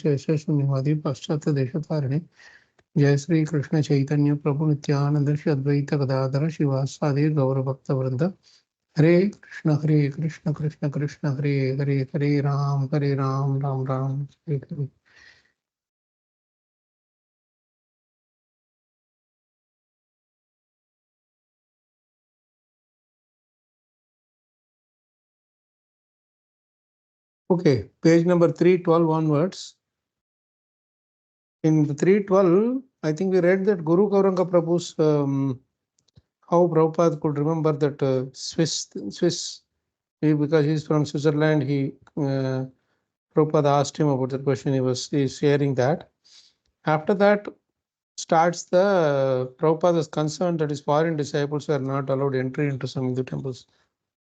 शून्यवादी पाश्चात्य देशतारिणे जय श्री कृष्ण चैतन्य प्रभु नित्यानंद श्री अद्वैत गदाधर शिवासादि गौरभक्त वृंद हरे Krishna Krishna Krishna Hare Hare Hare Ram Ram Ram Hare Hare. Okay, page number 312 onwards. In 312, I think we read that Guru Gauranga Prabhu's how Prabhupada could remember that Swiss, because he's from Switzerland. Prabhupada asked him about that question. He was sharing that. After that, starts the Prabhupada was concerned that his foreign disciples were not allowed entry into some Hindu temples.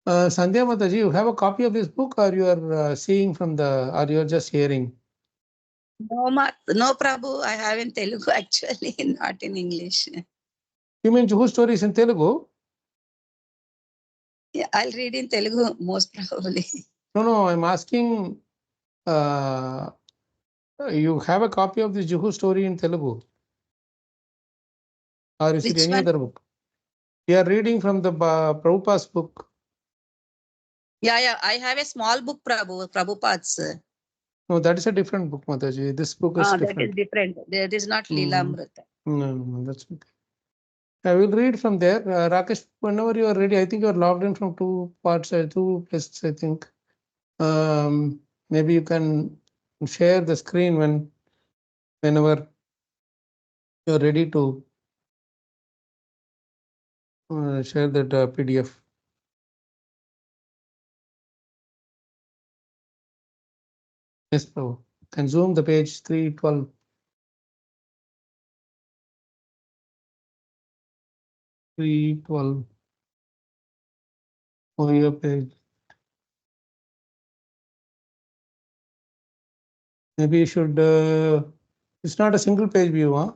Sandhya Mataji, you have a copy of this book, or you are seeing from or you are just hearing? No, Prabhu, I have in Telugu actually, not in English. You mean Juhu stories in Telugu? Yeah, I'll read in Telugu most probably. No, I'm asking, you have a copy of the Juhu story in Telugu? Or is it any other book? You are reading from the Prabhupada's book. Yeah, I have a small book, Prabhupada's. No, that is a different book, Mataji. This book is different. That is different. That is not Leelamrita. No, that's okay. I will read from there. Rakesh, whenever you are ready, I think you are logged in from two places, I think. Maybe you can share the screen whenever you are ready to share that PDF. Yes, Prabhu. Can zoom the page 312. Oh, your page. Maybe you should. It's not a single page view, huh?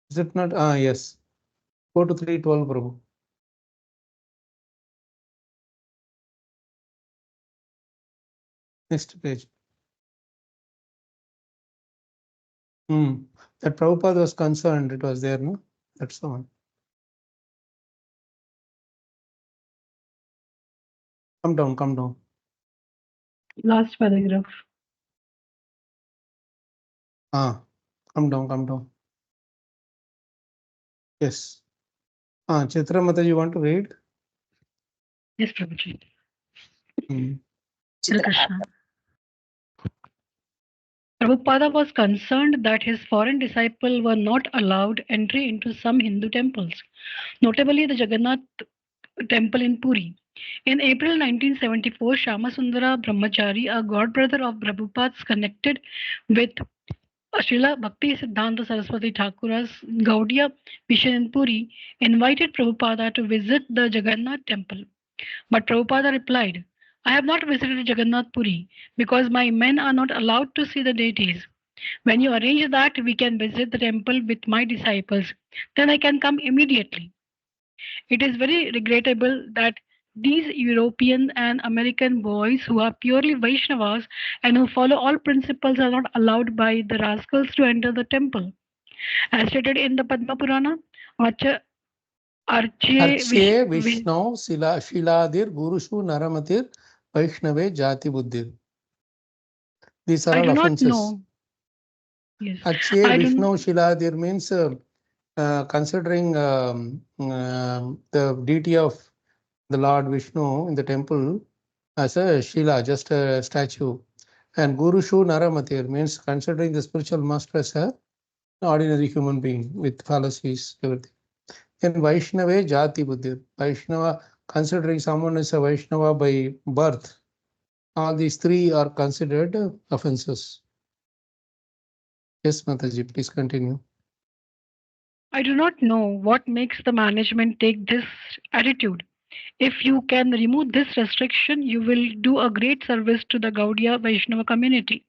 Is it not? Yes. Go to 312, Prabhu. Next page. That Prabhupada was concerned, it was there, no? That's the one. Come down. Last paragraph. Come down. Yes. Chitra Mata, you want to read? Yes, Prabhuji. Chitra. Krishna. Prabhupada was concerned that his foreign disciples were not allowed entry into some Hindu temples, notably the Jagannath temple in Puri. In April 1974, Shyamasundara Brahmachari, a godbrother of Prabhupada's, connected with Srila Bhakti Siddhanta Saraswati Thakura's Gaudiya mission in Puri, invited Prabhupada to visit the Jagannath temple. But Prabhupada replied, I have not visited Jagannath Puri because my men are not allowed to see the deities. When you arrange that we can visit the temple with my disciples, then I can come immediately. It is very regrettable that these European and American boys who are purely Vaishnavas and who follow all principles are not allowed by the rascals to enter the temple. As stated in the Padma Purana, Arche Vishnu Shiladir Gurushu Naramatir Vaishnave Jati Buddhir. These are all offenses. I do not know. Yes. Arche Vishnu Shiladir means considering the deity of the Lord Vishnu in the temple as a Shila, just a statue. And Gurushu Naramatir means considering the spiritual master as an ordinary human being with fallacies, everything. In Vaishnava Jati Buddhi, Vaishnava, considering someone as a Vaishnava by birth, all these three are considered offenses. Yes, Mataji, please continue. I do not know what makes the management take this attitude. If you can remove this restriction, you will do a great service to the Gaudiya Vaishnava community.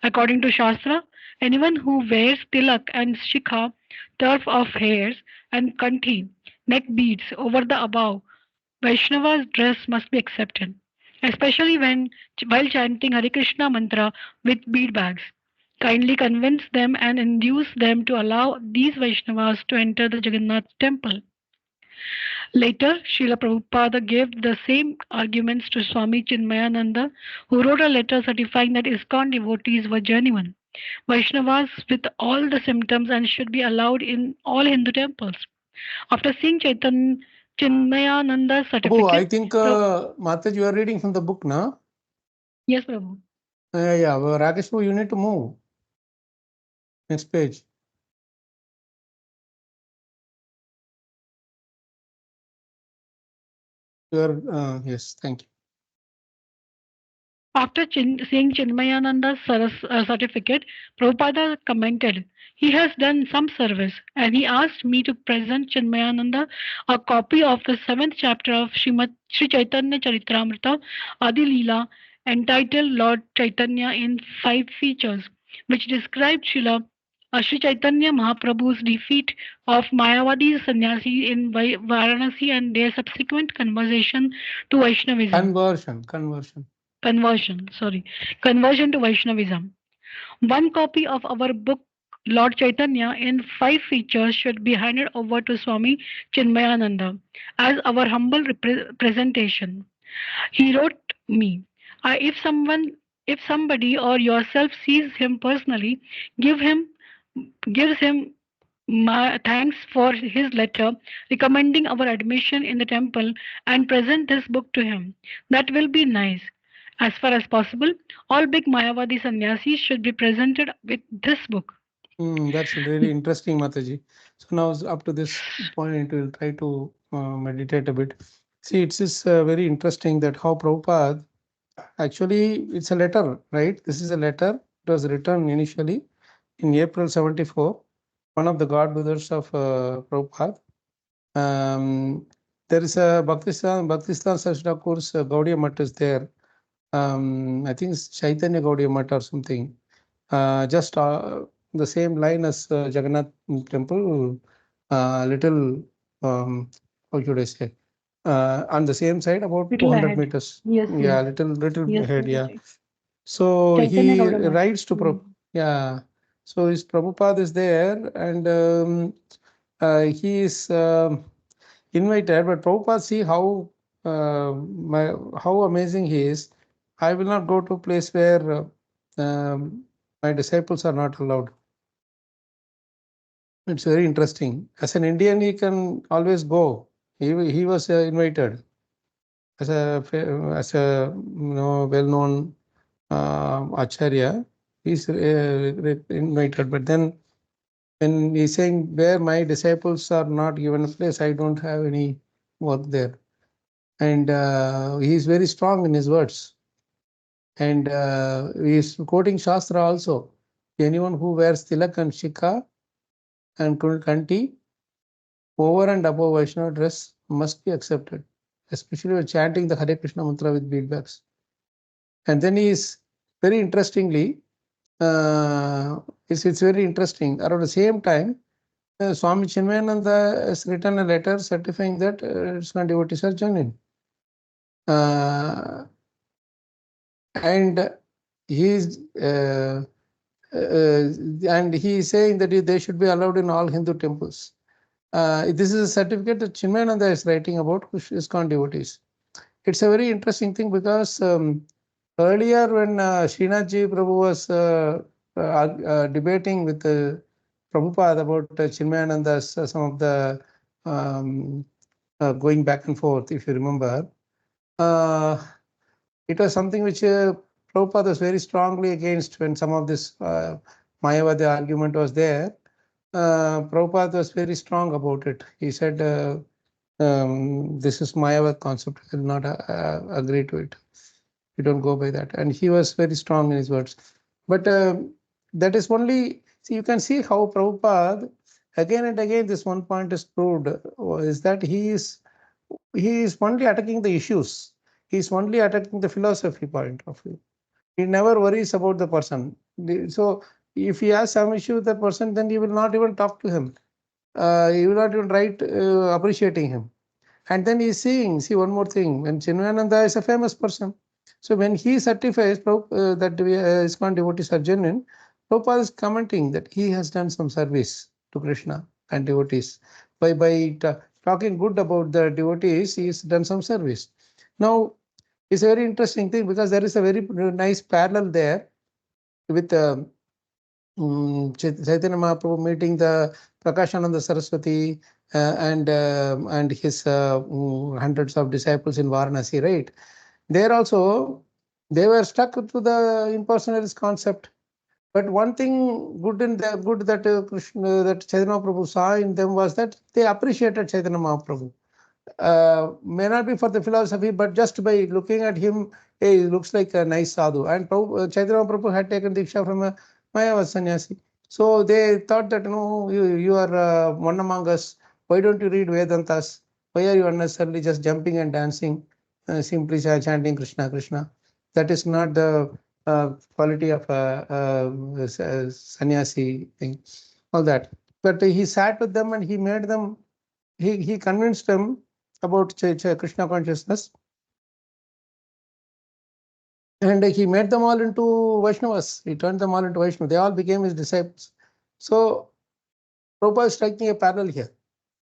According to Shastra, anyone who wears tilak and shikha, turf of hairs, and kanthi neck beads over the above Vaishnava's dress must be accepted, especially when while chanting Hare Krishna mantra with bead bags. Kindly convince them and induce them to allow these Vaishnavas to enter the Jagannath temple. Later, Srila Prabhupada gave the same arguments to Swami Chinmayananda, who wrote a letter certifying that ISKCON devotees were genuine Vaishnavas with all the symptoms and should be allowed in all Hindu temples. After seeing Chinmayananda's Oh, certificate, I think Mataji, you are reading from the book now. Yes, Prabhu. Yeah, well, Rakesh, you need to move. Next page. You are, yes, thank you. After seeing Chinmayananda's certificate, Prabhupada commented, "He has done some service," and he asked me to present Chinmayananda a copy of the 7th chapter of Sri Chaitanya Charitamrita Adi Leela entitled Lord Chaitanya in 5 features, which described Sri Chaitanya Mahaprabhu's defeat of Mayavadi sannyasi in Varanasi and their subsequent conversion to Vaishnavism. Conversion to Vaishnavism. One copy of our book Lord Chaitanya in 5 features should be handed over to Swami Chinmayananda as our humble presentation. He wrote me, if somebody or yourself sees him personally, gives him my thanks for his letter recommending our admission in the temple and present this book to him. That will be nice. As far as possible, all big Mayavadi sannyasis should be presented with this book. That's really interesting, Mataji. So now up to this point, we'll try to meditate a bit. See, it is very interesting that how Prabhupada, actually, it's a letter, right? This is a letter. It was written initially in April 74, one of the godbrothers of Prabhupada. There is a Bhaktistan Saraswati course, Gaudiya Math is there. I think it's Chaitanya Gaudiya Math or something. Just the same line as Jagannath temple, little, how should I say, on the same side, about Little 200 ahead. meters. Yes, Yeah, yes. little Yes, ahead, yes, yeah. yes. So Chaitanya he Gaudiya Math. writes to yeah. So his Prabhupada is there, and he is invited. But Prabhupada, see how how amazing he is. I will not go to a place where my disciples are not allowed. It's very interesting. As an Indian, he can always go. He was invited as a well-known acharya. He's invited, but then when he's saying where my disciples are not given a place, I don't have any work there. And he's very strong in his words. And he's quoting Shastra also. Anyone who wears tilak and shikha and kanti over and above Vaishnava dress must be accepted, especially when chanting the Hare Krishna mantra with beadbacks. And then he is very interestingly, it's very interesting. Around the same time, Swami Chinmayananda has written a letter certifying that ISKCON devotees are genuine. And he is and he is saying that they should be allowed in all Hindu temples. This is a certificate that Chinmayananda is writing about ISKCON devotees. It's a very interesting thing because earlier when Srinathji Prabhu was debating with Prabhupada about Chinmayananda's some of the going back and forth, if you remember, it was something which Prabhupada was very strongly against when some of this Mayavadi argument was there. Prabhupada was very strong about it. He said, this is Mayavad concept, I will not agree to it. We don't go by that. And he was very strong in his words. But that is only, see, you can see how Prabhupada, again and again, this one point is proved, is that he is only attacking the issues. He is only attacking the philosophy point of view. He never worries about the person. So if he has some issue with the person, then he will not even talk to him. he will not even write appreciating him. And then he's seeing, see one more thing, when Chinmayananda is a famous person. So when he certifies that ISKCON devotees are genuine, Prabhupada is commenting that he has done some service to Krishna and devotees. By talking good about the devotees, he has done some service. Now, it's a very interesting thing because there is a very nice parallel there with Chaitanya Mahaprabhu meeting the Prakashananda Saraswati and his hundreds of disciples in Varanasi, right? There also, they were stuck to the impersonalist concept. But one thing good that that Chaitanya Mahaprabhu saw in them was that they appreciated Chaitanya Mahaprabhu. May not be for the philosophy, but just by looking at him, hey, he looks like a nice sadhu. And Chaitanya Prabhu had taken Diksha from a Mayavad sannyasi. So they thought that, no, you are one among us. Why don't you read Vedantas? Why are you unnecessarily just jumping and dancing, simply chanting Krishna, Krishna? That is not the quality of a sannyasi thing, all that. But he sat with them and he made them, he convinced them about Krishna consciousness, and he made them all into Vaishnavas. He turned them all into Vaishnavas. They all became his disciples. So Prabhupada is striking a parallel here.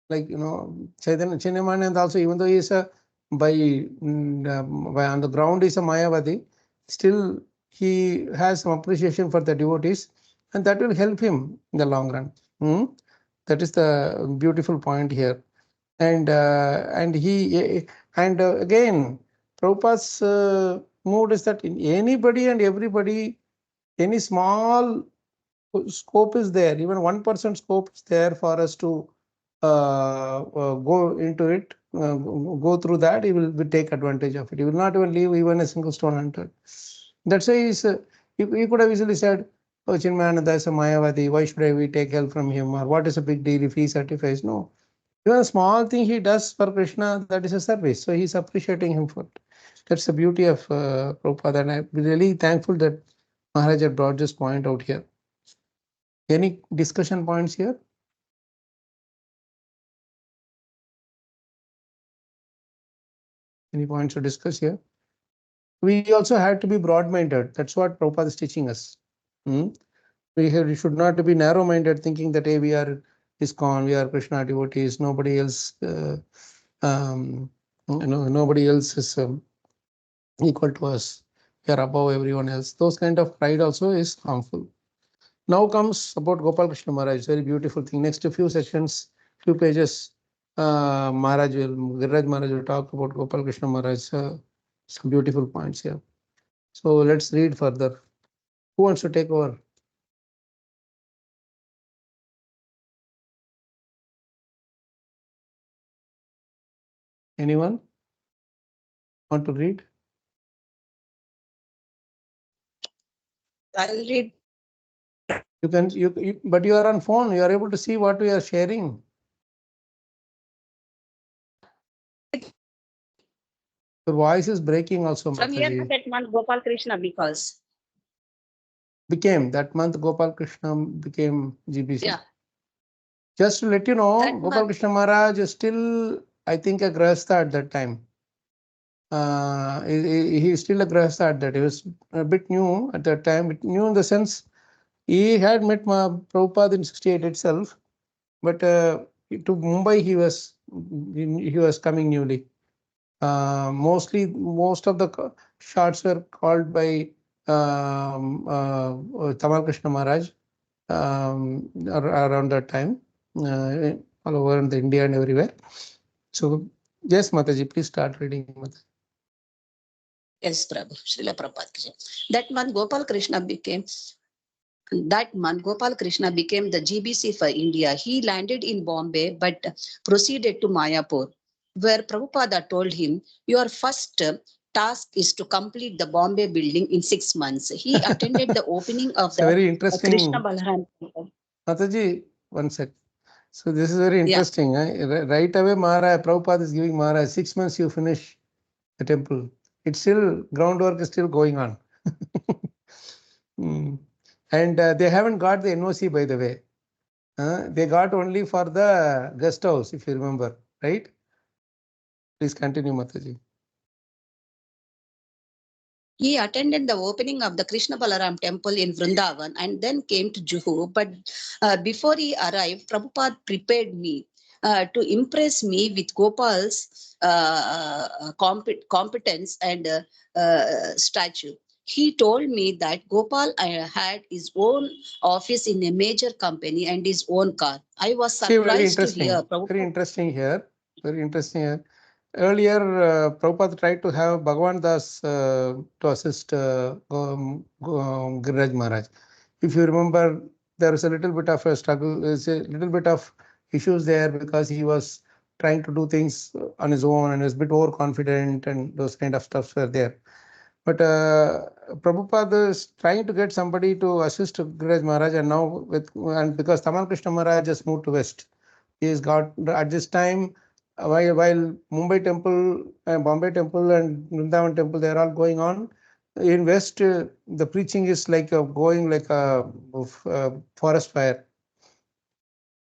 Like, Chaitanya Chinmayananda also, even though he is by on the ground is a Mayavadi, still he has some appreciation for the devotees, and that will help him in the long run. That is the beautiful point here. And again, Prabhupada's mood is that in anybody and everybody, any small scope is there, even 1% scope is there for us to go into it, go through that. He will take advantage of it. He will not even leave even a single stone unturned. That's why he could have easily said, oh, Chinmayananda is a Mayavadi, why should we take help from him, or what is a big deal if he certifies? No. Even a small thing he does for Krishna, that is a service. So he's appreciating him for it. That's the beauty of Prabhupada. And I'm really thankful that Maharaj had brought this point out here. Any discussion points here? Any points to discuss here? We also had to be broad-minded. That's what Prabhupada is teaching us. We should not be narrow-minded, thinking that, hey, we are ISKCON, we are Krishna devotees, nobody else, nobody else is equal to us. We are above everyone else. Those kind of pride also is harmful. Now comes about Gopal Krishna Maharaj. Very beautiful thing. Next few sessions, few pages, Giriraj Maharaj will talk about Gopal Krishna Maharaj. Some beautiful points here. So let's read further. Who wants to take over? Anyone want to read? I'll read. You can, but you are on phone. You are able to see what we are sharing. Your voice is breaking also. From here, Mataji. that month, Gopal Krishna because. That month Gopal Krishna became GBC. Yeah. Just to let you know, That Gopal month. Krishna Maharaj is still, I think, a Grahastha at that time. He is still a Grahastha at that. He was a bit new at that time. New in the sense, he had met Prabhupada in 68 itself, but to Mumbai he was coming newly. Most of the shots were called by Tamal Krishna Maharaj around that time, all over in India and everywhere. So, yes, Mataji, please start reading. Mataji. Yes, Prabhu. Srila Prabhupada. That month, Gopal Krishna became the GBC for India. He landed in Bombay but proceeded to Mayapur, where Prabhupada told him, your first task is to complete the Bombay building in 6 months. He attended the opening of the very interesting. Krishna Balaram temple. Mataji, one sec. So this is very interesting. Yeah. Right away, Prabhupada is giving Maharaj 6 months you finish the temple. It's still, groundwork is still going on. And they haven't got the NOC, by the way. They got only for the guest house, if you remember, right? Please continue, Mataji. He attended the opening of the Krishna Balaram temple in Vrindavan and then came to Juhu. But before he arrived, Prabhupada prepared me to impress me with Gopal's competence and stature. He told me that Gopal had his own office in a major company and his own car. I was See, very surprised to hear interesting. Prabhupada. Very interesting here. Very interesting here. Earlier, Prabhupada tried to have Bhagavan Das to assist Giriraj Maharaj. If you remember, there was a little bit of a struggle, a little bit of issues there because he was trying to do things on his own and was a bit overconfident, and those kind of stuffs were there. But Prabhupada is trying to get somebody to assist Giriraj Maharaj, and now and because Tamal Krishna Maharaj just moved to West, he's got at this time while Mumbai temple, Bombay temple, and Vrindavan temple, they are all going on. In West, the preaching is like going like a forest fire.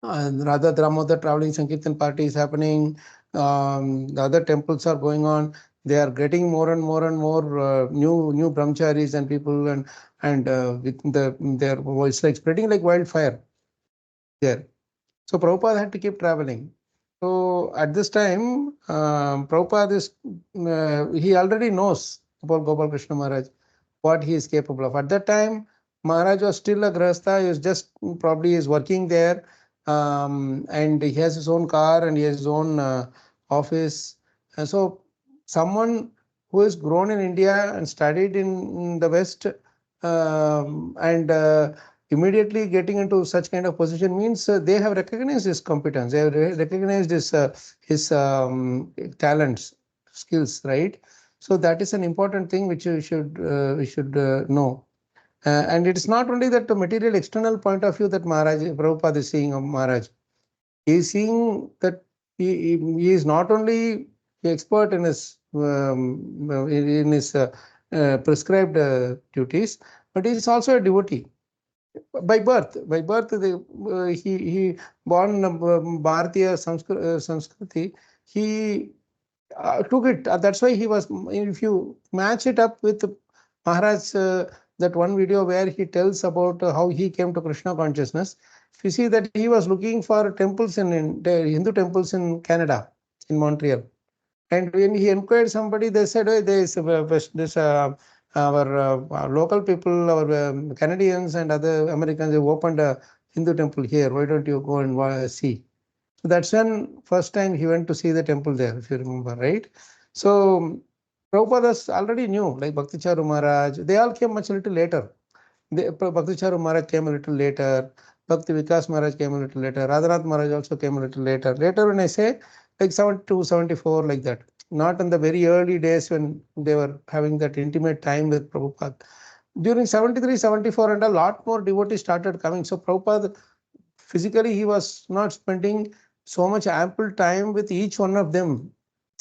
And Radha Damodar traveling Sankirtan party is happening. The other temples are going on. They are getting more and more and more new brahmacharis and people, and with their voice like spreading like wildfire there. So Prabhupada had to keep traveling. So at this time, Prabhupada is he already knows about Gopal Krishna Maharaj, what he is capable of. At that time, Maharaj was still a grahastha. He was just probably is working there, and he has his own car and he has his own office. And so someone who has grown in India and studied in the West, and immediately getting into such kind of position means they have recognized his competence, they have recognized his talents, skills, right? So that is an important thing which we should know. And it is not only that the material external point of view that Maharaj Prabhupada is seeing of Maharaj. He is seeing that he is not only expert in his prescribed duties, but he is also a devotee by birth. By birth, he born Bharatiya Sanskriti. He took it. That's why he was. If you match it up with Maharaj, that one video where he tells about how he came to Krishna consciousness, if you see that he was looking for temples in the Hindu temples in Canada, in Montreal. And when he inquired somebody, they said, oh, there is our local people, our Canadians and other Americans have opened a Hindu temple here. Why don't you go and see? So that's when first time he went to see the temple there, if you remember, right? So Prabhupada already knew, like Bhakti Charu Maharaj, they all came much little later. Bhakti Charu Maharaj came a little later. Bhakti Vikas Maharaj came a little later. Radhanath Maharaj also came a little later. Later, when I say like 72, 74, like that. Not in the very early days when they were having that intimate time with Prabhupada. During 73, 74, and a lot more devotees started coming. So Prabhupada, physically, he was not spending so much ample time with each one of them.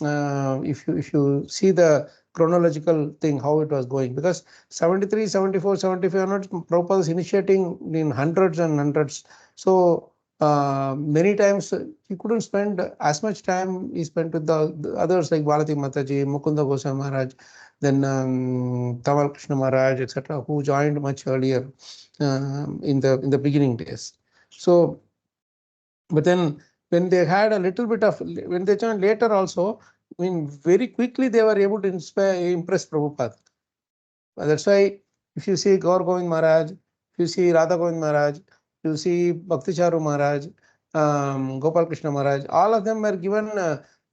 If you see the chronological thing, how it was going, because 73, 74, 75 onwards, Prabhupada was initiating in hundreds and hundreds. So many times he couldn't spend as much time he spent with the others like Bharati Mataji, Mukunda Goswami Maharaj, then Tamal Krishna Maharaj, etc., who joined much earlier in the beginning days. So, but then when they had a little bit of, when they joined later also, I mean, very quickly they were able to impress Prabhupada. That's why if you see Gaur Govind Maharaj, if you see Radha Govind Maharaj, you see Bhakti Charu Maharaj, Gopal Krishna Maharaj, all of them were given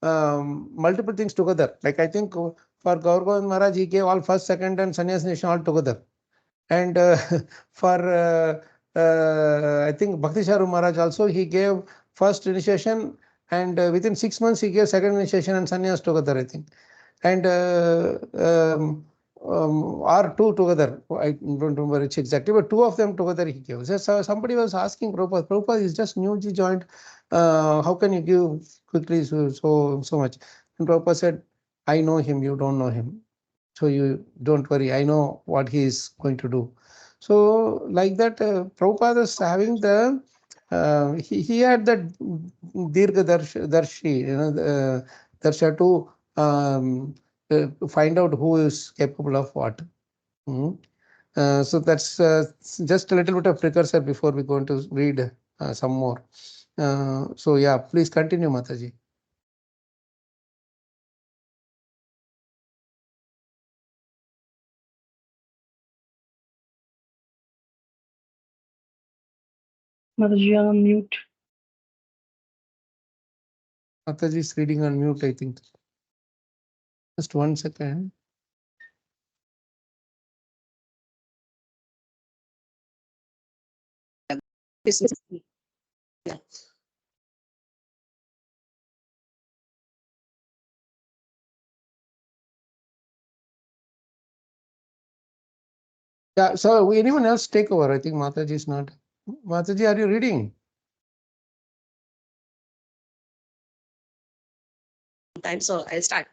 multiple things together. Like I think for Gaur Govind Maharaj, he gave all first, second, and sannyas nation all together. And for I think Bhakti Charu Maharaj also, he gave first initiation, and within 6 months he gave second initiation and sannyas together, I think. And or two together, I don't remember which exactly, but two of them together he gave. So somebody was asking Prabhupada, Prabhupada is just newly joined, how can you give quickly so much? And Prabhupada said, I know him, you don't know him. So you don't worry, I know what he is going to do. So like that, Prabhupada is having the he had that Dirgha Darshi, Darsha to find out who is capable of what. So that's just a little bit of precursor before we go into read some more. So yeah, please continue, Mataji. Mataji on mute. Mataji is reading on mute, I think. Just 1 second. Yeah. Yeah, so anyone else take over? I think Mataji is not. Mataji, are you reading? Time, so I'll start.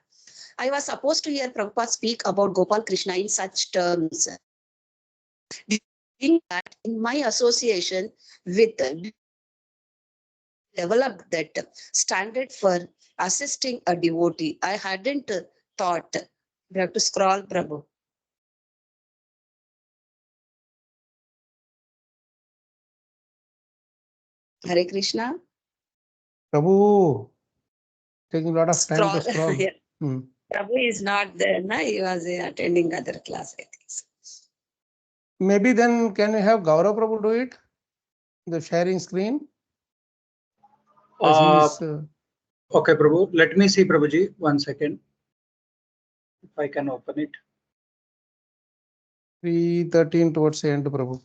I was supposed to hear Prabhupada speak about Gopal Krishna in such terms. In that, in my association with developed that standard for assisting a devotee. I hadn't thought. We have to scroll, Prabhu. Hare Krishna. Prabhu, taking a lot of time to scroll. Yeah. Hmm. Prabhu is not there, na? He was attending other class, I think. Maybe then can we have Gaurav Prabhu do it? The sharing screen? Because he's, Okay, Prabhu. Let me see, Prabhuji. 1 second. If I can open it. 3:13 towards the end, Prabhu.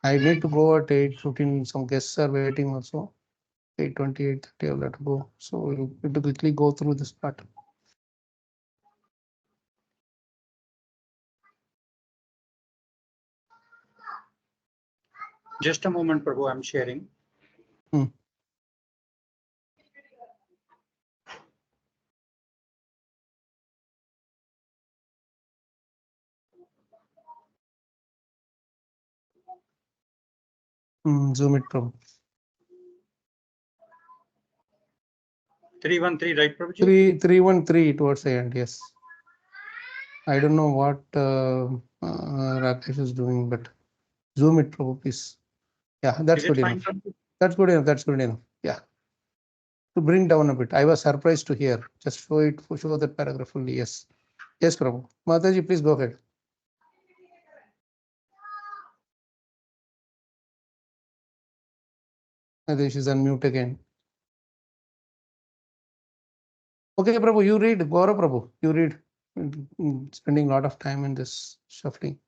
I need to go at 8:15. Some guests are waiting also. 8:20, 8:30, I'll have to go. So we'll need to quickly go through this part. Just a moment, Prabhu. I'm sharing. Zoom it, Prabhu. 313, right, Prabhuji? 313 towards the end, yes. I don't know what Rakesh is doing, but zoom it, Prabhu, please. Yeah, that's good enough. That's good enough. That's good enough. Yeah. To bring down a bit. I was surprised to hear. Just show that paragraph fully. Yes. Yes, Prabhu. Mataji, please go ahead. Nadesh is on mute again. Okay, Prabhu, you read. Gaurav Prabhu, you read. Spending a lot of time in this shuffling.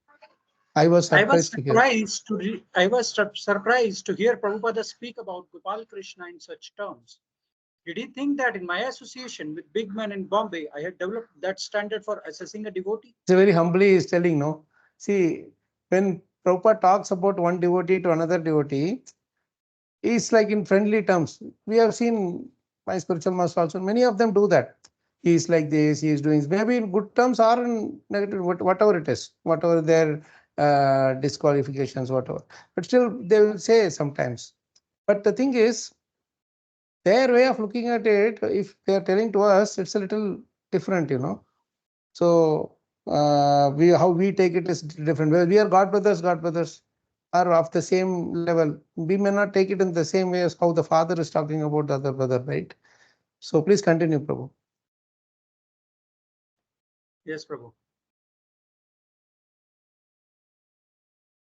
I was surprised to hear. I was surprised to hear Prabhupada speak about Gopal Krishna in such terms. Did he think that in my association with big men in Bombay, I had developed that standard for assessing a devotee? So very humbly he is telling, no. See, when Prabhupada talks about one devotee to another devotee, it's like in friendly terms. We have seen my spiritual master also, many of them do that. He is like this, he is doing, maybe in good terms or in negative, whatever it is, whatever their disqualifications, whatever. But still, they will say sometimes. But the thing is, their way of looking at it, if they are telling to us, it's a little different, So how we take it is different. We are God brothers are of the same level. We may not take it in the same way as how the father is talking about the other brother, right? So please continue, Prabhu. Yes, Prabhu.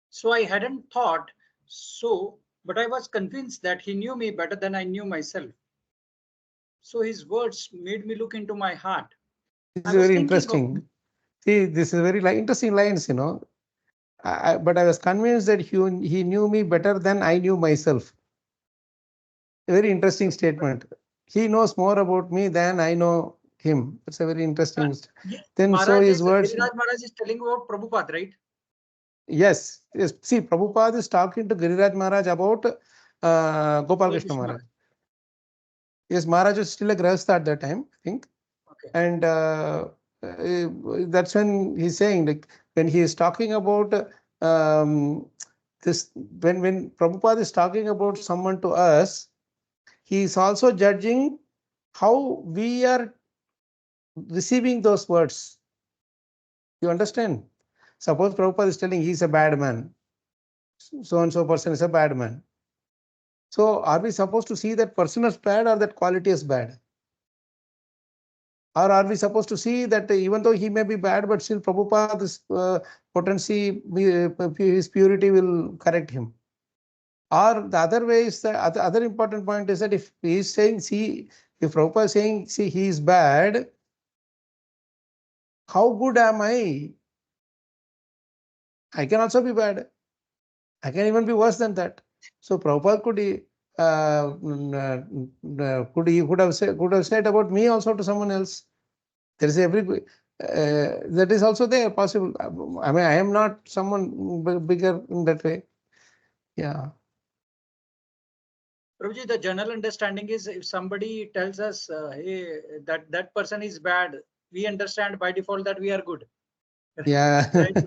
So I hadn't thought so, but I was convinced that he knew me better than I knew myself. So his words made me look into my heart. This is very interesting. See, this is very interesting lines, but I was convinced that he knew me better than I knew myself. A very interesting statement. He knows more about me than I know him. It's a very interesting. Then Maharaj so his words. Giriraj Maharaj is telling about Prabhupada, right? Yes. See, Prabhupada is talking to Giriraj Maharaj about Gopal Krishna Maharaj. Yes, Maharaj was still a Grahastha at that time, I think. Okay. And that's when he's saying, like, when he is talking about this, when Prabhupada is talking about someone to us, he is also judging how we are receiving those words. You understand? Suppose Prabhupada is telling he's a bad man, so and so person is a bad man. So are we supposed to see that person as bad or that quality as bad? Or are we supposed to see that even though he may be bad, but still Prabhupada's potency, his purity will correct him? Or the other way is the other important point is that if he is saying, see, if Prabhupada is saying, see, he is bad, how good am I? I can also be bad. I can even be worse than that. So Prabhupada could have said about me also to someone else. There is that is also there possible. I mean, I am not someone bigger in that way. Yeah. Prabhuji, the general understanding is if somebody tells us, hey, that person is bad, we understand by default that we are good. Yeah, Right?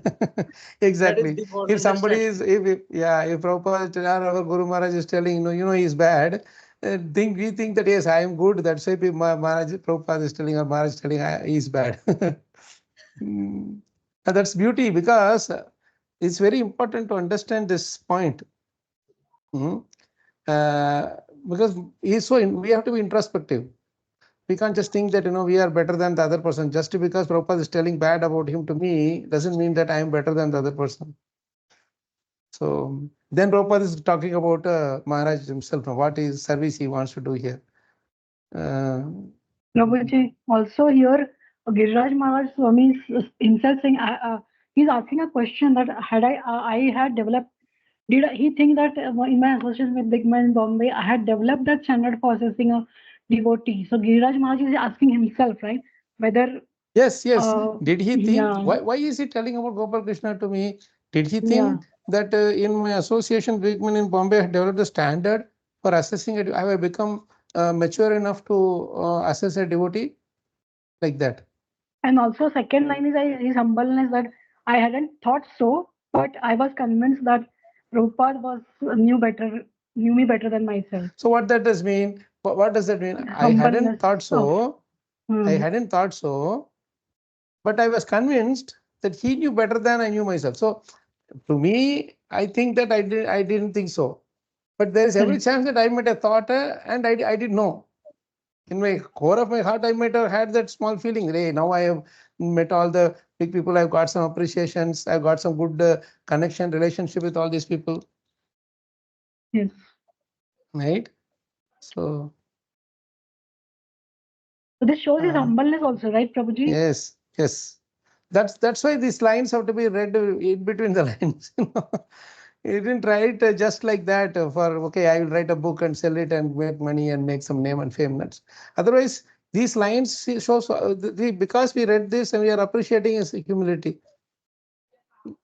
exactly. Default If somebody is, understanding. if Prabhupada or our Guru Maharaj is telling, he's bad, we think that yes, I am good. That's why Maharaj, Prabhupada is telling, or Maharaj is telling, he's bad. And that's beauty, because it's very important to understand this point. Because we have to be introspective. We can't just think that we are better than the other person. Just because Prabhupada is telling bad about him to me doesn't mean that I am better than the other person. So then Prabhupada is talking about Maharaj himself, what is service he wants to do here. Prabhuji, also here, Giriraj Maharaj Swami is himself saying, he's asking a question that I had developed, did he think that in my association with big man in Bombay, I had developed that standard for assessing a devotee? So Giriraj Maharaj is asking himself, right? Whether Yes. Did he think, yeah. why is he telling about Gopal Krishna to me? Did he think Yeah. that in my association with big men in Bombay, I had developed the standard for assessing it? Have I become mature enough to assess a devotee like that? And also second line is his humbleness, that I hadn't thought so, but I was convinced that Prabhupada knew me better than myself. So what that does mean? What does that mean? I hadn't Humbleness thought so. of, I hadn't thought so, but I was convinced that he knew better than I knew myself. So to me, I think that I didn't think so. But there is every chance that I might have thought and I didn't know. In my core of my heart, I might have had that small feeling. Hey, now I have met all the big people. I've got some appreciations. I've got some good connection, relationship with all these people. Yes. Right? So this shows his humbleness also, right, Prabhuji? Yes. That's why these lines have to be read in between the lines. He didn't write just like that okay, I will write a book and sell it and make money and make some name and fame. Otherwise, these lines shows because we read this and we are appreciating his humility.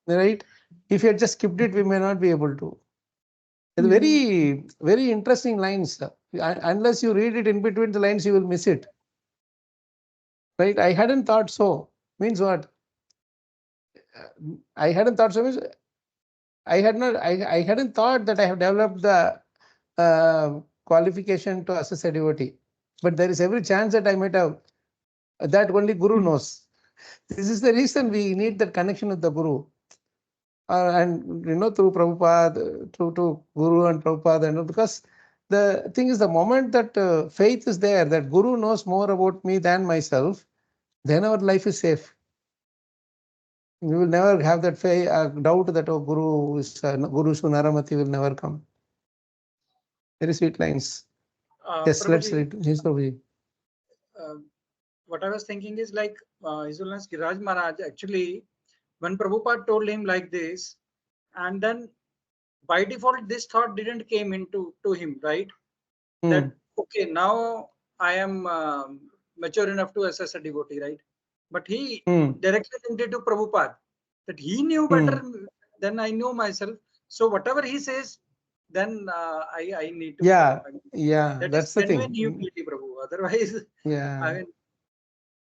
Right? If you had just skipped it, we may not be able to. It's very, very interesting lines. Unless you read it in between the lines, you will miss it. Right? I hadn't thought so. Means what? I hadn't thought so. Means I hadn't thought that I have developed the qualification to assess a devotee. But there is every chance that I might have. That only Guru knows. This is the reason we need that connection with the Guru. And through Prabhupada, to Guru and Prabhupada, because the thing is, the moment that faith is there, that Guru knows more about me than myself, then our life is safe. We will never have that doubt that Guru Sunaramati will never come. Very sweet lines. Yes, Prabhuji, let's read. Yes, Prabhuji. What I was thinking is like His Holiness Giriraj Maharaj, actually, when Prabhupada told him like this, and then by default this thought didn't came into him, right? That okay, now I am mature enough to assess a devotee, right? But he directly linked it to Prabhupada, that he knew better than I knew myself. So whatever he says, then I need to Yeah, follow. yeah, That that's is the genuine thing. humility, Prabhu. Otherwise, Yeah. I mean,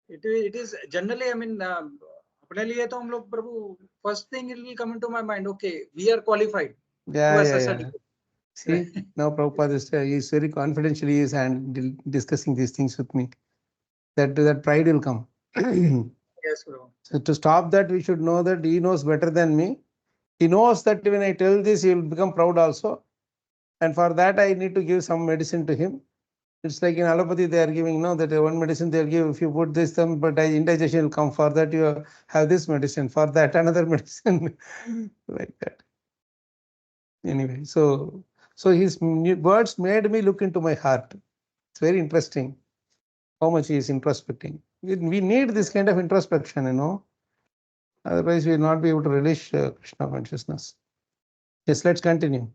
It is generally, I mean, अपने लिए तो हम लोग प्रभु, first thing it will come into my mind, okay, we are qualified to assess a degree. See, now Prabhupada is very confidentially he is discussing these things with me. That pride will come. Yes, Prabhu. So to stop that, we should know that he knows better than me. He knows that when I tell this, he will become proud also. And for that, I need to give some medicine to him. It's like in allopathy, they are giving, that one medicine they'll give, if you put this, but indigestion will come. For that, you have this medicine. For that, another medicine. Like that. Anyway, so his words made me look into my heart. It's very interesting how much he is introspecting. We need this kind of introspection, Otherwise, we will not be able to relish Krishna consciousness. Yes, let's continue.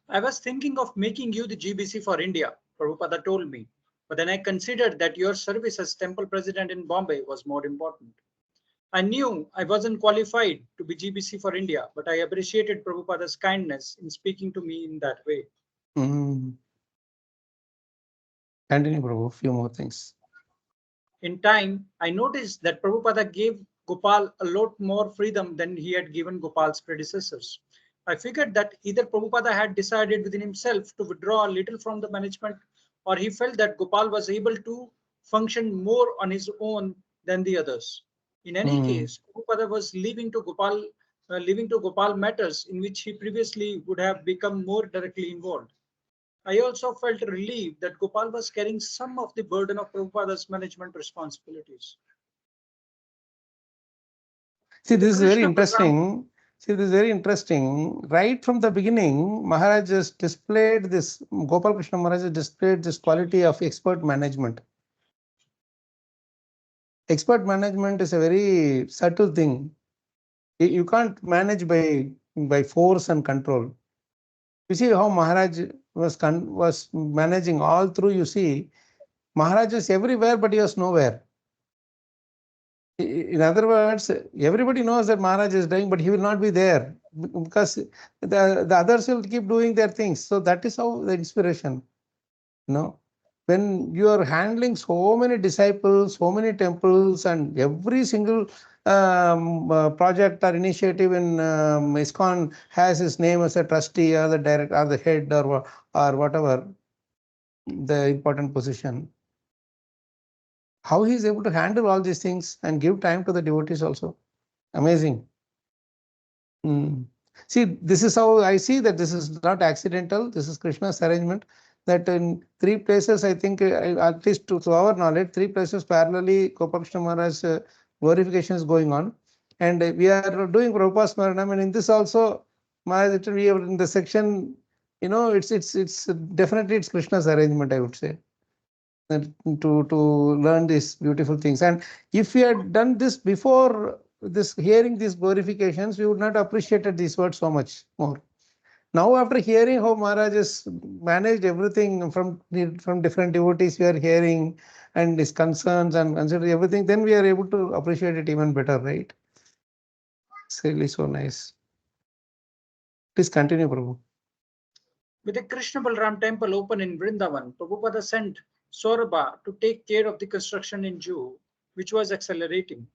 I was thinking of making you the GBC for India, Prabhupada told me. But then I considered that your service as temple president in Bombay was more important. I knew I wasn't qualified to be GBC for India, but I appreciated Prabhupada's kindness in speaking to me in that way. Continue, Prabhu, a few more things. In time, I noticed that Prabhupada gave Gopal a lot more freedom than he had given Gopal's predecessors. I figured that either Prabhupada had decided within himself to withdraw a little from the management, or he felt that Gopal was able to function more on his own than the others. In any case, Prabhupada was leaving to Gopal matters in which he previously would have become more directly involved. I also felt relieved that Gopal was carrying some of the burden of Prabhupada's management responsibilities. See, this is very interesting. Right from the beginning, Maharaj has displayed this, Gopal Krishna Maharaj has displayed this quality of expert management. Expert management is a very subtle thing. You can't manage by force and control. You see how Maharaj was managing all through. You see, Maharaj is everywhere, but he was nowhere. In other words, everybody knows that Maharaj is dying, but he will not be there because the others will keep doing their things. So that is how the inspiration. When you are handling so many disciples, so many temples, and every single project or initiative in ISKCON has his name as a trustee or the director or the head or whatever the important position. How he is able to handle all these things and give time to the devotees also. Amazing. See, this is how I see that this is not accidental. This is Krishna's arrangement. That in 3 places, I think, at least to our knowledge, 3 places parallelly, Gopal Krishna Maharaj's glorification is going on. And we are doing Prabhupada Smaranam. And in this also, Maharaj, we are in the section, it's definitely it's Krishna's arrangement, I would say. To learn these beautiful things. And if we had done this before hearing these glorifications, we would not have appreciated these words so much more. Now, after hearing how Maharaj has managed everything from different devotees, we are hearing and his concerns and considering everything, then we are able to appreciate it even better, right? It's really so nice. Please continue, Prabhu. With the Krishna Balram temple open in Vrindavan, Prabhupada sent Saurabha to take care of the construction in Juhu, which was accelerating.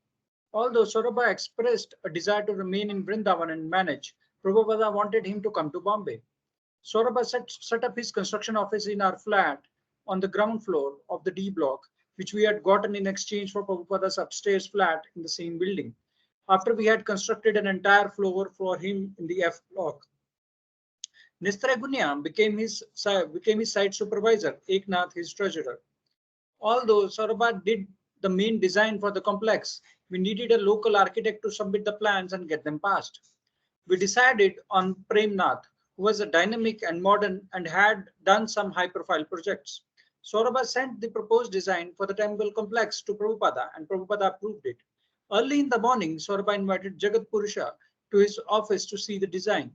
Although Saurabha expressed a desire to remain in Vrindavan and manage, Prabhupada wanted him to come to Bombay. Saurabha set up his construction office in our flat on the ground floor of the D block, which we had gotten in exchange for Prabhupada's upstairs flat in the same building, after we had constructed an entire floor for him in the F block. Nistragunya became his site supervisor, Eknath his treasurer. Although Saurabha did the main design for the complex, we needed a local architect to submit the plans and get them passed. We decided on Premnath, who was a dynamic and modern and had done some high-profile projects. Saurabha sent the proposed design for the temple complex to Prabhupada, and Prabhupada approved it. Early in the morning, Saurabha invited Jagat Purusha to his office to see the design,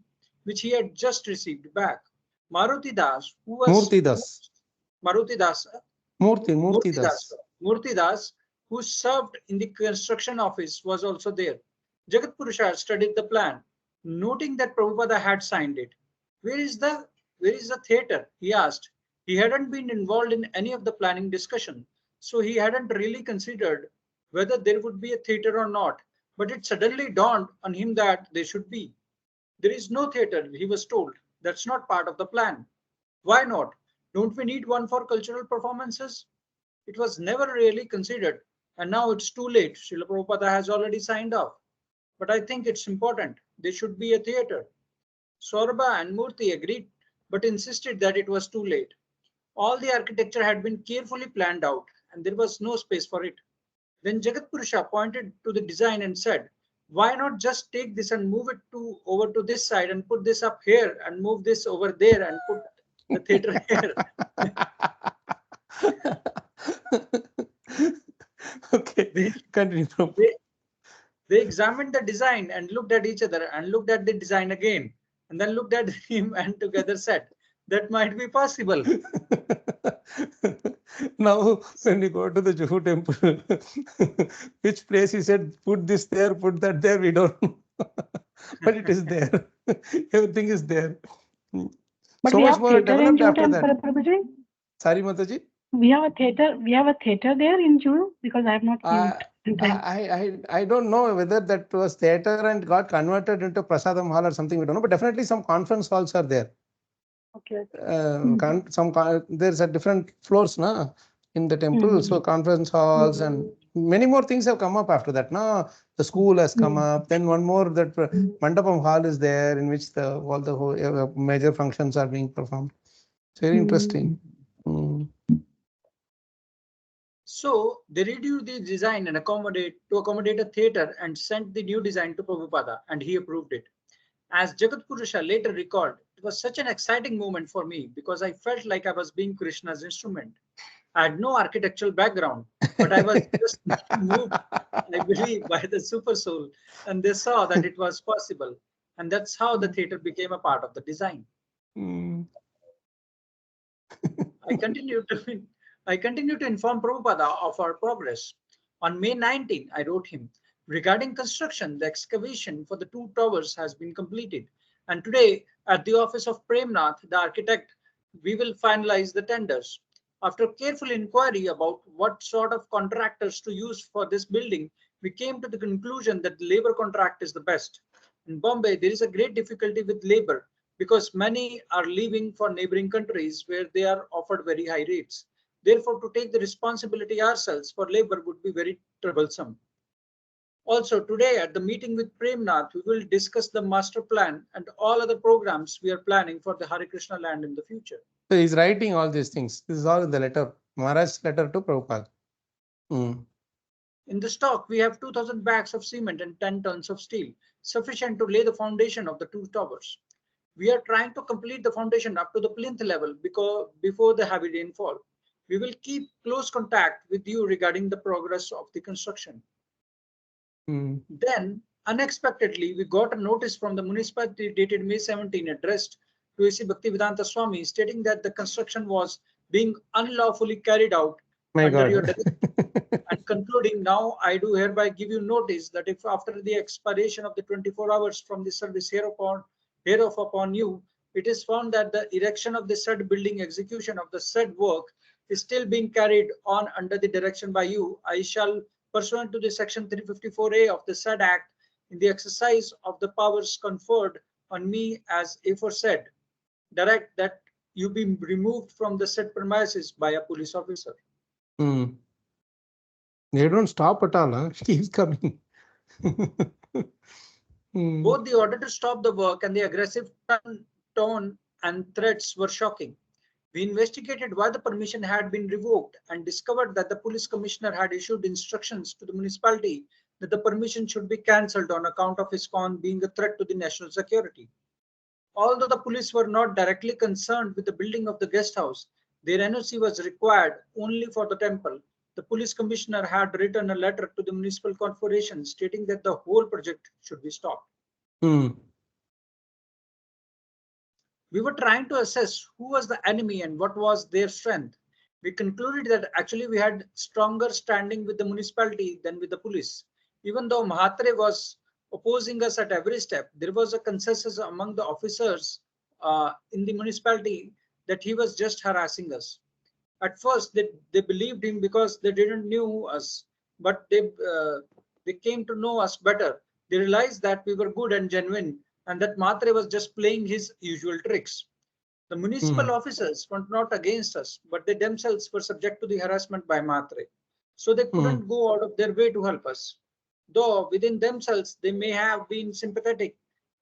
which he had just received back. Maruti Das, who was Murti Das, who served in the construction office, was also there. Jagat Purusha studied the plan, noting that Prabhupada had signed it. Where is the theatre? He asked. He hadn't been involved in any of the planning discussion. So he hadn't really considered whether there would be a theatre or not, but it suddenly dawned on him that there should be. There is no theatre, he was told. That's not part of the plan. Why not? Don't we need one for cultural performances? It was never really considered, and now it's too late. Srila Prabhupada has already signed off. But I think it's important. There should be a theatre. Saurabha and Murthy agreed, but insisted that it was too late. All the architecture had been carefully planned out, and there was no space for it. Then Jagatpurusha pointed to the design and said, why not just take this and move it over to this side and put this up here and move this over there and put the theatre here. Okay, continue. They examined the design and looked at each other and looked at the design again and then looked at him and together said, that might be possible. Now, when you go to the Juhu temple, which place he said, put this there, put that there, we don't know. But it is there. Everything is there. But So we much have more theatre in developed Jew after temple, that. Prabhuji. Sorry, Mataji. We have a theatre there in Jew, because I have not seen it in time. I don't know whether that was theatre and got converted into Prasadam hall or something. We don't know, but definitely some conference halls are there. Okay. There's a different floors in the temple. So conference halls and many more things have come up after that. The school has come up. Then one more, that Mandapam hall is there, in which all the whole, major functions are being performed. It's very interesting. So they reviewed the design and accommodate a theatre and sent the new design to Prabhupada, and he approved it. As Jagat Purusha later recalled, it was such an exciting moment for me because I felt like I was being Krishna's instrument. I had no architectural background, but I was just moved, I believe, by the super soul, and they saw that it was possible. And that's how the theatre became a part of the design. I continue to inform Prabhupada of our progress. On May 19, I wrote him, regarding construction, the excavation for the 2 towers has been completed. And today, at the office of Premnath, the architect, we will finalize the tenders. After careful inquiry about what sort of contractors to use for this building, we came to the conclusion that the labor contract is the best. In Bombay, there is a great difficulty with labor because many are leaving for neighboring countries where they are offered very high rates. Therefore, to take the responsibility ourselves for labor would be very troublesome. Also, today at the meeting with Premnath, we will discuss the master plan and all other programs we are planning for the Hare Krishna land in the future. So he's writing all these things. This is all in the letter, Maharaj's letter to Prabhupada. In the stock, we have 2,000 bags of cement and 10 tons of steel, sufficient to lay the foundation of the 2 towers. We are trying to complete the foundation up to the plinth level before the heavy rainfall. We will keep close contact with you regarding the progress of the construction. Then, unexpectedly, we got a notice from the municipality dated May 17, addressed to A.C. Bhaktivedanta Swami, stating that the construction was being unlawfully carried out under your direction. And concluding, now I do hereby give you notice that if after the expiration of the 24 hours from the service hereof upon you, it is found that the erection of the said building, execution of the said work is still being carried on under the direction by you, I shall, pursuant to the section 354A of the said act, in the exercise of the powers conferred on me as aforesaid, direct that you be removed from the said premises by a police officer. They don't stop at all. Keeps coming. Both the order to stop the work and the aggressive tone and threats were shocking. We investigated why the permission had been revoked and discovered that the police commissioner had issued instructions to the municipality that the permission should be cancelled on account of ISKCON being a threat to the national security. Although the police were not directly concerned with the building of the guest house, their NOC was required only for the temple. The police commissioner had written a letter to the municipal corporation stating that the whole project should be stopped. We were trying to assess who was the enemy and what was their strength. We concluded that actually we had stronger standing with the municipality than with the police. Even though Mahatre was opposing us at every step, there was a consensus among the officers in the municipality that he was just harassing us. At first, they believed him because they didn't knew us, but they came to know us better. They realized that we were good and genuine, and that Matre was just playing his usual tricks. The municipal officers were not against us, but they themselves were subject to the harassment by Matre. So they couldn't go out of their way to help us. Though within themselves, they may have been sympathetic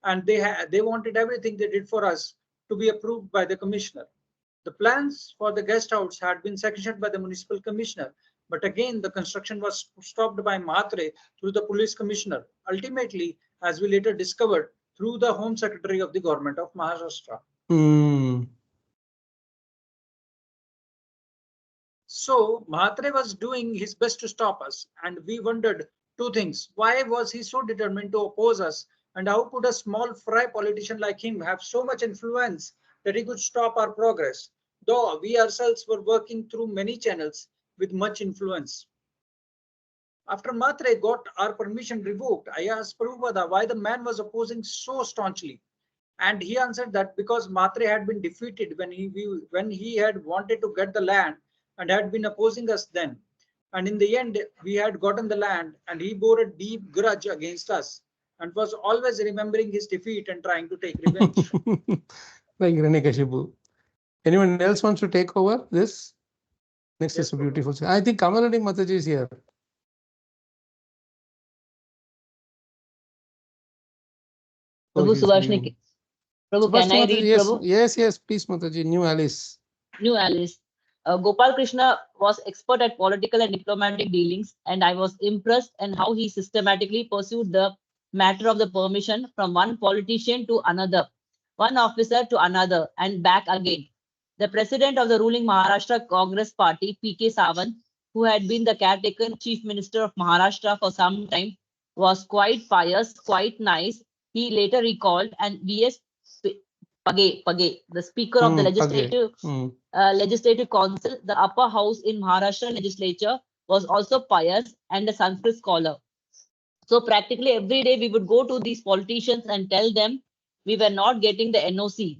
and they wanted everything they did for us to be approved by the commissioner. The plans for the guest house had been sanctioned by the municipal commissioner, but again the construction was stopped by Matre through the police commissioner, ultimately, as we later discovered, through the Home Secretary of the government of Maharashtra. So Mhatre was doing his best to stop us, and we wondered two things. Why was he so determined to oppose us, and how could a small fry politician like him have so much influence that he could stop our progress, though we ourselves were working through many channels with much influence. After Matre got our permission revoked, I asked Prabhupada why the man was opposing so staunchly. And he answered that because Matre had been defeated when he had wanted to get the land and had been opposing us then. And in the end, we had gotten the land, and he bore a deep grudge against us and was always remembering his defeat and trying to take revenge. Like Hiranyakashipu. Anyone else wants to take over this? Next Yes, is a beautiful. I think Kamalani Mataji is here. Prabhu Subhashni, Prabhu, can I read? Yes, Prabhu? yes, please, Mataji. New Alice. New Alice. Gopal Krishna was expert at political and diplomatic dealings, and I was impressed in how he systematically pursued the matter of the permission from one politician to another, one officer to another, and back again. The president of the ruling Maharashtra Congress Party, P.K. Sawant, who had been the caretaker chief minister of Maharashtra for some time, was quite pious, quite nice. He later recalled, and V.S. Page, the speaker of the legislative council, the upper house in Maharashtra legislature, was also pious and a Sanskrit scholar. So practically every day we would go to these politicians and tell them we were not getting the NOC.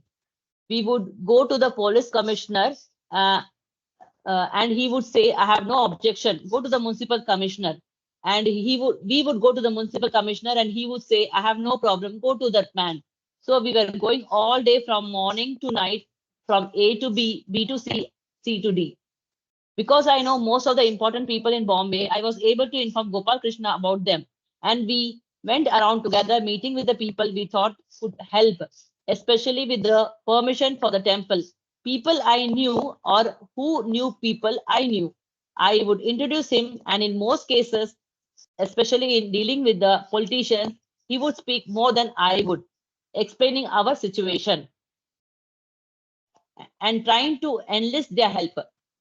We would go to the police commissioner and he would say, I have no objection. Go to the municipal commissioner. And we would go to the municipal commissioner and he would say, I have no problem. Go to that man. So we were going all day from morning to night, from A to B, B to C, C to D. Because I know most of the important people in Bombay, I was able to inform Gopal Krishna about them. And we went around together, meeting with the people we thought could help, especially with the permission for the temple. People I knew or who knew people I knew. I would introduce him, and in most cases, especially in dealing with the politicians, he would speak more than I would, explaining our situation and trying to enlist their help.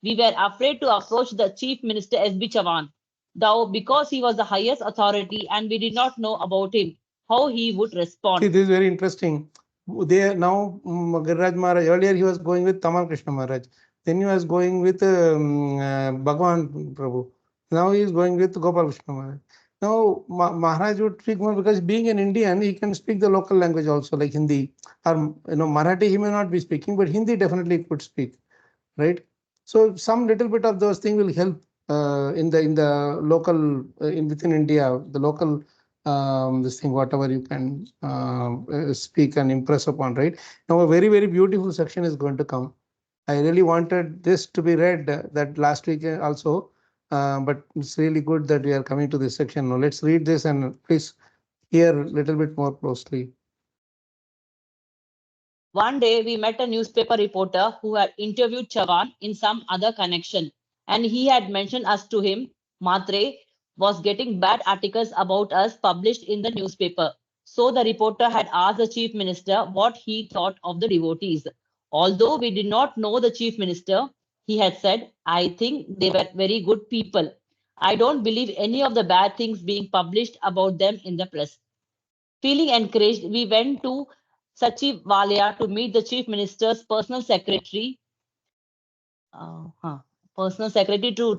We were afraid to approach the Chief Minister S.B. Chavan, though because he was the highest authority and we did not know about him, how he would respond. See, this is very interesting. They now, Giriraj Maharaj, earlier he was going with Tamal Krishna Maharaj. Then he was going with Bhagwan Prabhu. Now he is going with Gopal Krishna Maharaj. Now Maharaj would speak more because being an Indian, he can speak the local language also, like Hindi. Or Marathi he may not be speaking, but Hindi definitely could speak, right? So some little bit of those things will help in the local within India, the local this thing, whatever you can speak and impress upon, right? Now a very, very beautiful section is going to come. I really wanted this to be read that last week also, but it's really good that we are coming to this section. Now let's read this and please hear a little bit more closely. One day we met a newspaper reporter who had interviewed Chavan in some other connection, and he had mentioned us to him. Matre was getting bad articles about us published in the newspaper. So the reporter had asked the chief minister what he thought of the devotees. Although we did not know the chief minister, he had said, I think they were very good people. I don't believe any of the bad things being published about them in the press. Feeling encouraged, we went to Sachivalaya to meet the chief minister's personal secretary to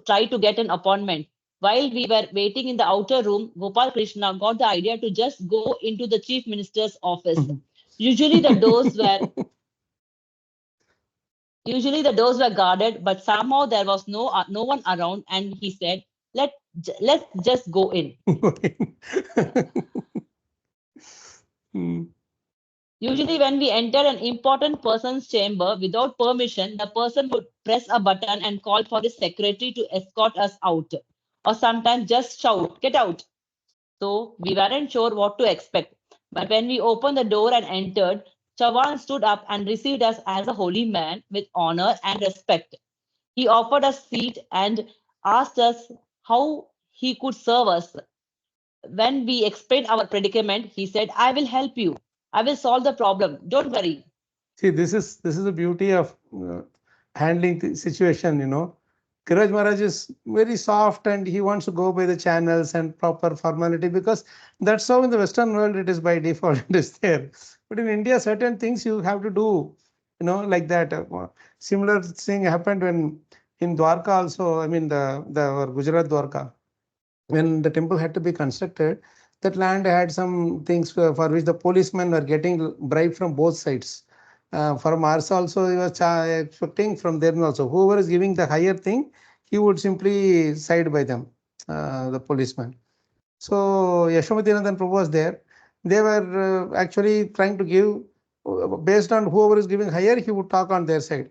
try to get an appointment. While we were waiting in the outer room, Gopal Krishna got the idea to just go into the chief minister's office. Usually the doors were Usually the doors were guarded, but somehow there was no one around, and he said, let's just go in. Usually when we enter an important person's chamber without permission, the person would press a button and call for his secretary to escort us out, or sometimes just shout, "Get out." So we weren't sure what to expect. But when we opened the door and entered, Chavan stood up and received us as a holy man with honor and respect. He offered us seat and asked us how he could serve us. When we explained our predicament, he said, "I will help you. I will solve the problem. Don't worry." See, this is the beauty of handling the situation. Kiraj Maharaj is very soft and he wants to go by the channels and proper formality, because that's how in the Western world it is by default. It is there. But in India, certain things you have to do, like that. Similar thing happened when in Dwarka also. I mean, the Gujarat Dwarka, when the temple had to be constructed, that land had some things for which the policemen were getting bribe from both sides. From ours also, he was expecting from them also. Whoever is giving the higher thing, he would simply side by them, the policeman. So Yashomatinandan Prabhu was there. They were actually trying to give, based on whoever is giving higher, he would talk on their side.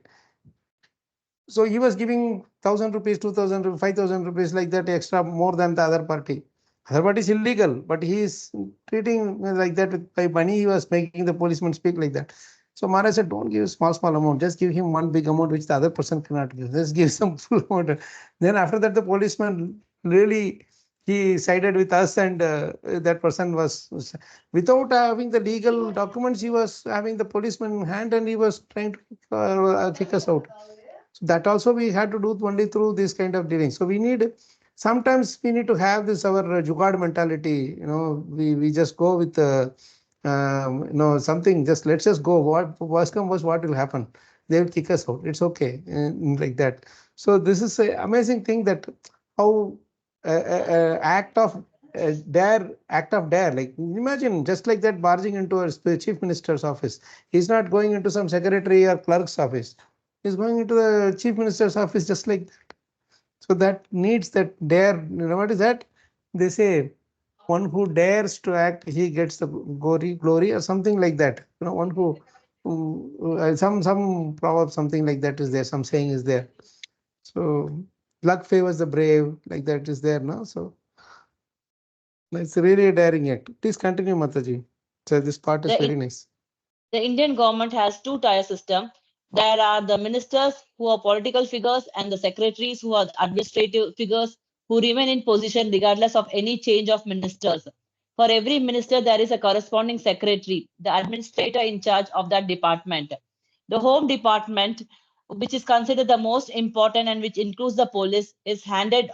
So he was giving 1,000 rupees, 2,000 rupees, 5,000 rupees, like that, extra more than the other party. Other party is illegal, but he is treating like that by money. He was making the policeman speak like that. So Maharaj said, don't give small amount. Just give him one big amount which the other person cannot give. Just give some full amount. Then after that, the policeman really, he sided with us, and that person was, without having the legal documents, he was having the policeman in hand and he was trying to kick us out. So that also we had to do only through this kind of dealing. So sometimes we need to have this, our jugaad mentality. We just go with something. Let's just go. What worst come worst, what will happen? They will kick us out. It's okay, like that. So this is an amazing thing, that how act of dare. Like, imagine just like that, barging into a chief minister's office. He's not going into some secretary or clerk's office. He's going into the chief minister's office just like that. So that needs that dare. What is that? They say, one who dares to act, he gets the glory, or something like that. One who some proverb, something like that is there. Some saying is there. So luck favors the brave, like that is there now. So it's really a daring act. Please continue, Mataji. So this part is very nice. The Indian government has two-tier system. There are the ministers who are political figures and the secretaries who are administrative figures who remain in position regardless of any change of ministers. For every minister, there is a corresponding secretary, the administrator in charge of that department. The Home Department, which is considered the most important and which includes the police, is handled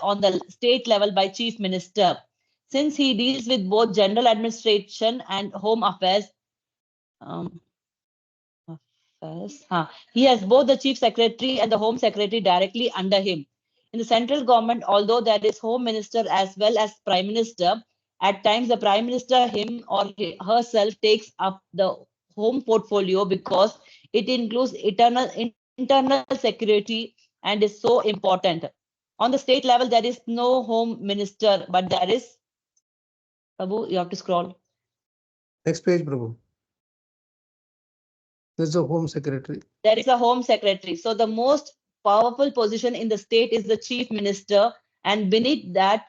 on the state level by Chief Minister. Since he deals with both general administration and home affairs, he has both the chief secretary and the home secretary directly under him. In the central government, although there is home minister as well as prime minister, at times the prime minister, him or herself, takes up the home portfolio because it includes internal security and is so important. On the state level, there is no home minister, but there is, Prabhu, you have to scroll. Next page, Prabhu. There's a home secretary. There is a home secretary. So the most powerful position in the state is the chief minister, and beneath that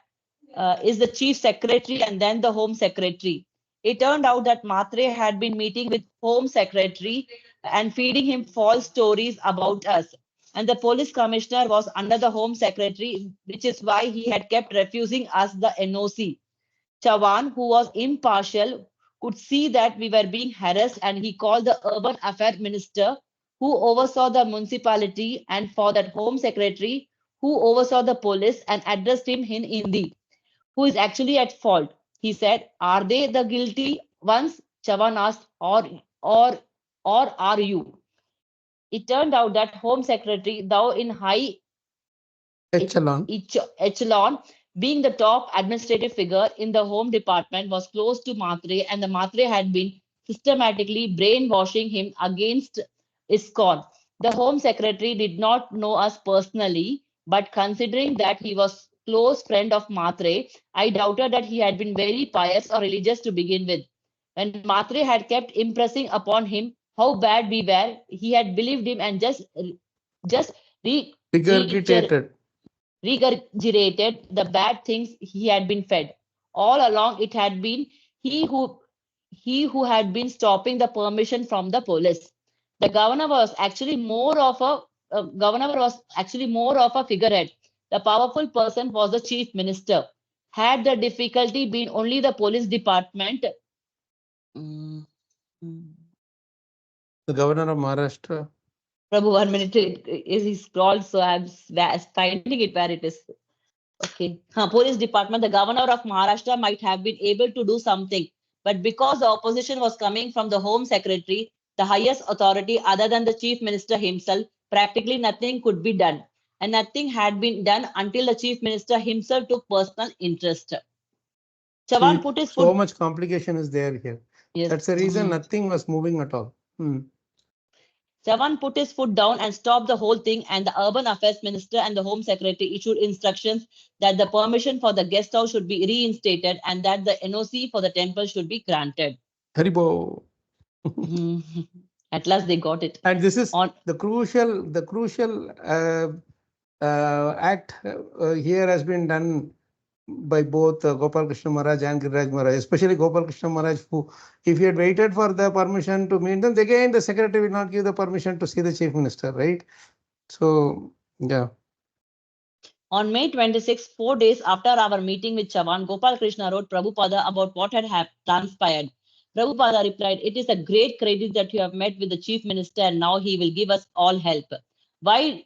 is the chief secretary and then the home secretary. It turned out that Matre had been meeting with home secretary and feeding him false stories about us. And the police commissioner was under the home secretary, which is why he had kept refusing us the NOC. Chavan, who was impartial, could see that we were being harassed, and he called the urban affairs minister who oversaw the municipality and for that home secretary who oversaw the police and addressed him in Hindi. Who is actually at fault? He said, are they the guilty ones? Chavan asked, or are you? It turned out that home secretary, though in high echelon, being the top administrative figure in the home department, was close to Matre, and the Matre had been systematically brainwashing him against ISKCON. The Home Secretary did not know us personally, but considering that he was close friend of Matre, I doubted that he had been very pious or religious to begin with. When Matre had kept impressing upon him how bad we were, he had believed him and just Regurgitated. regurgitated the bad things he had been fed. All along, it had been he who had been stopping the permission from the police. The governor was actually more of a figurehead. The powerful person was the chief minister. Had the difficulty been only the police department, The governor of Maharashtra. Prabhu, 1 minute, he scrolled, so I'm finding it where it is. Okay. Police department, the governor of Maharashtra might have been able to do something, but because the opposition was coming from the Home Secretary, the highest authority other than the chief minister himself, practically nothing could be done. And nothing had been done until the chief minister himself took personal interest. Chavan put his so foot. much complication is there here. Yes. That's the reason nothing was moving at all. Chavan put his foot down and stopped the whole thing, and the Urban Affairs Minister and the Home Secretary issued instructions that the permission for the guest house should be reinstated and that the NOC for the temple should be granted. Haribo. At last they got it. And this is the crucial act here has been done by both Gopal Krishna Maharaj and Giriraj Maharaj, especially Gopal Krishna Maharaj, who, if he had waited for the permission to meet them, again the secretary will not give the permission to see the chief minister, right? So, yeah. On May 26, 4 days after our meeting with Chavan, Gopal Krishna wrote Prabhupada about what had transpired. Prabhupada replied, "It is a great credit that you have met with the chief minister and now he will give us all help. Why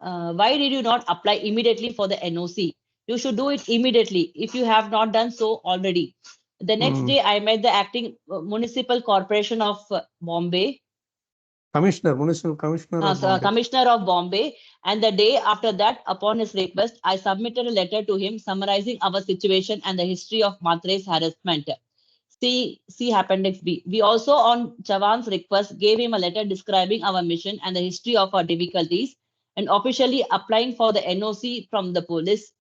did you not apply immediately for the NOC? You should do it immediately if you have not done so already." The next day, I met the acting municipal corporation of Bombay. Municipal commissioner of Bombay. Commissioner of Bombay. And the day after that, upon his request, I submitted a letter to him summarizing our situation and the history of Matre's harassment. See Appendix B. We also, on Chavan's request, gave him a letter describing our mission and the history of our difficulties and officially applying for the NOC from the police.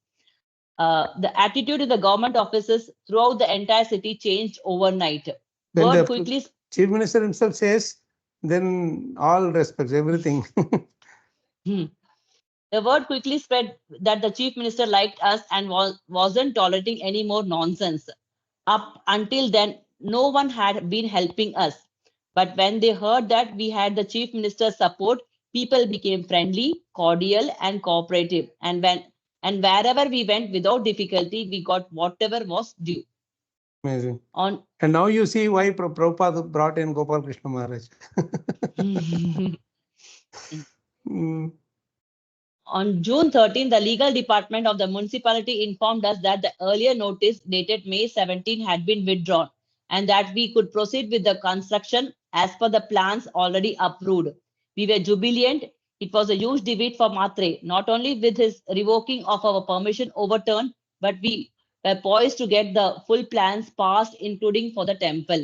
The attitude in the government offices throughout the entire city changed overnight. When the chief minister himself says, then all respects everything. The word quickly spread that the chief minister liked us and wasn't tolerating any more nonsense. Up until then, no one had been helping us. But when they heard that we had the chief minister's support, people became friendly, cordial, and cooperative. And wherever we went without difficulty, we got whatever was due. Amazing. And now you see why Prabhupada brought in Gopal Krishna Maharaj. On June 13, the legal department of the municipality informed us that the earlier notice dated May 17 had been withdrawn and that we could proceed with the construction as per the plans already approved. We were jubilant. It was a huge defeat for Matre, not only with his revoking of our permission overturned, but we were poised to get the full plans passed, including for the temple.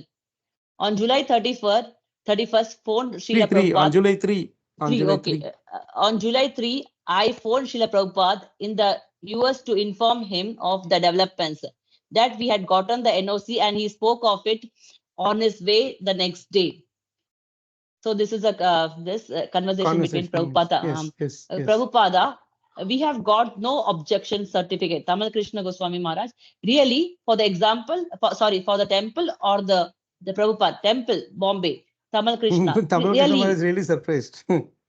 On July 31st, phoned Srila Prabhupada. On July 3. On July 3, I phoned Srila Prabhupada in the US to inform him of the developments, that we had gotten the NOC and he spoke of it on his way the next day. So this is a conversation between Prabhupada. Yes. Prabhupada, we have got no objection certificate. Tamal Krishna Goswami Maharaj. Really, for the example, for the temple or the Prabhupada temple, Bombay, Tamal Krishna. Tamal Krishna is really surprised.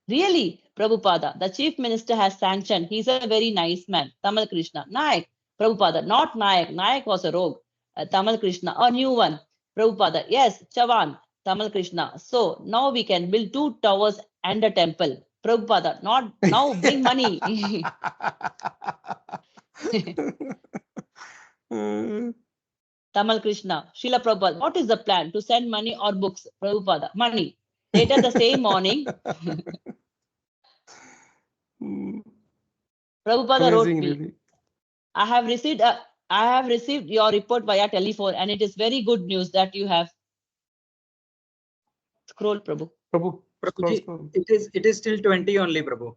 Really, Prabhupada, the chief minister has sanctioned. He's a very nice man. Tamal Krishna. Nayak. Prabhupada, not Nayak. Nayak was a rogue. Tamal Krishna, a new one. Prabhupada, yes, Chavan. Tamal Krishna. So now we can build 2 towers and a temple. Prabhupada, not now, bring money. Tamal Krishna, Srila Prabhupada, what is the plan? To send money or books? Prabhupada, money. Later the same morning, Prabhupada wrote me, really. I have received your report via telephone and it is very good news that you have. Scroll, Prabhu. Prabhuji, scroll. it is still 20 only, Prabhu.